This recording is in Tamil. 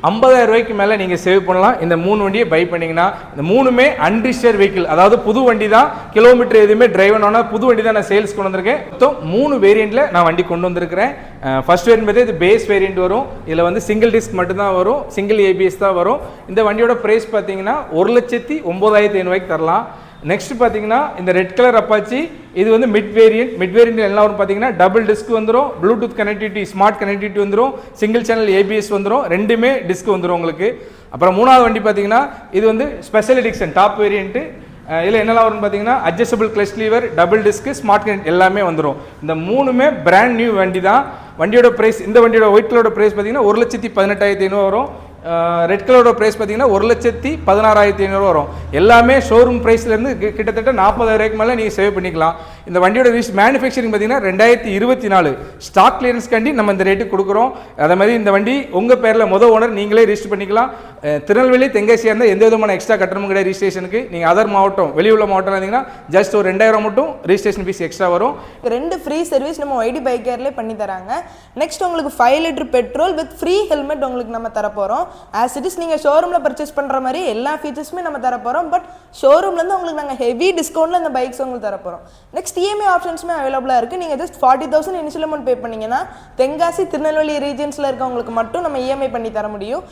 50,000 ரூபாய்க்கு மேலே நீங்கள் சேவ் பண்ணலாம் இந்த 3 வண்டியை பை பண்ணிங்கன்னா. இந்த 3மே அன்ரிஜிஸ்டர்ட் வெஹிக்கிள், அதாவது புது வண்டி தான், கிலோமீட்டர் எதுவுமே டிரைவ் பண்ணோன்னா புது வண்டி தான் நான் சேல்ஸ் கொண்டு வந்திருக்கேன். மொத்தம் 3 வேரியண்ட்டில் நான் வண்டி கொண்டு வந்திருக்கிறேன். ஃபர்ஸ்ட் வேரியன்ட் பார்த்து இது பேஸ் வேரியண்ட் வரும். இதில் வந்து சிங்கிள் டிஸ்க் மட்டும்தான் வரும், சிங்கிள் ஏபிஎஸ் தான் வரும். இந்த வண்டியோட ப்ரைஸ் பார்த்தீங்கன்னா 1,09,500 தரலாம். நெக்ஸ்ட் பார்த்தீங்கன்னா இந்த ரெட் கலர் அப்பாச்சி, இது வந்து மிட் வேரியன்ட் எல்லாம் வரும். பார்த்தீங்கன்னா டபுள் டிஸ்க் வந்துடும், ப்ளூடூத் கனெக்டிவிட்டி, ஸ்மார்ட் கனெக்டிவிட்டி வந்துடும், சிங்கிள் சேனல் ஏபிஎஸ் வந்துடும், ரெண்டுமே டிஸ்க் வந்துடும் உங்களுக்கு. அப்புறம் மூணாவது வண்டி பார்த்தீங்கன்னா இது வந்து ஸ்பெஷல் எடிஷன் டாப் வேரியன்ட்டு. இதில் என்னெல்லாம் வரும்னு பார்த்தீங்கன்னா adjustable clutch lever, double disk, smart connect எல்லாமே வந்துடும். இந்த 3மே பிராண்ட் நியூ வண்டி தான். வண்டியோட ப்ரைஸ், இந்த வண்டியோட ஒயிட் கலரோட ப்ரைஸ் பார்த்தீங்கன்னா 1,18,500 வரும். ரெட் கலரோட ப்ரைஸ் பார்த்தீங்கன்னா 1,16,500 வரும். எல்லாமே ஷோரூம் ப்ரைஸ்லேருந்து கிட்டத்தட்ட 40,000 ரூபாய்க்கு மேலே நீங்கள் சேவ் பண்ணிக்கலாம். இந்த வண்டியோட மேனுஃபேக்சரிங் பார்த்தீங்கன்னா 2024 ஸ்டாக் கிளியரன்ஸ்காண்டி நம்ம இந்த ரேட்டுக்கு கொடுக்குறோம். அதே மாதிரி இந்த வண்டி உங்கள் பேரில் ஓனர் நீங்களே ரிஜிஸ்டர் பண்ணிக்கலாம். திருநெல்வேலி தென்காசியாக இருந்தால் எந்த விதமான எக்ஸ்ட்ரா கட்டணமும் கிடையாது ரிஜிஸ்ட்ரேஷனுக்கு. நீங்கள் அதர் மாவட்டம், வெளியுள்ள மாவட்டம் இருந்தீங்கன்னா ஜஸ்ட் ஒரு 2,000 மட்டும் ரிஜிஸ்ட்ரேஷன் ஃபீஸ் எக்ஸ்ட்ரா வரும். 2 ஃப்ரீ சர்வீஸ் நம்ம ஒய்டி பைக் கேர்லேயே பண்ணி தராங்க. நெக்ஸ்ட் உங்களுக்கு 5 litre petrol with free helmet உங்களுக்கு நம்ம தரப்போகிறோம். ஆஸ் இட் இஸ் நீங்கள் ஷோரூமில் பர்ச்சேஸ் பண்ணுற மாதிரி எல்லா ஃபீச்சர்ஸுமே நம்ம தரப்போகிறோம். பட் ஷோரூம்லேருந்து உங்களுக்கு நாங்கள் ஹெவி டிஸ்கவுண்ட்டில் இந்த பைக்ஸ் உங்களுக்கு தரப்போகிறோம். நெக்ஸ்ட் இஎம்ஐ ஆப்ஷன்ஸுமே அவைலபிளாக இருக்குது. நீங்கள் ஜஸ்ட் 40,000 இனிஷியல் அமௌண்ட் பே பண்ணிங்கன்னா தென்காசி திருநெல்வேலி ரீஜன்ஸில் இருக்கவங்களுக்கு மட்டும் நம்ம இஎம்ஐ பண்ணி தர முடியும்.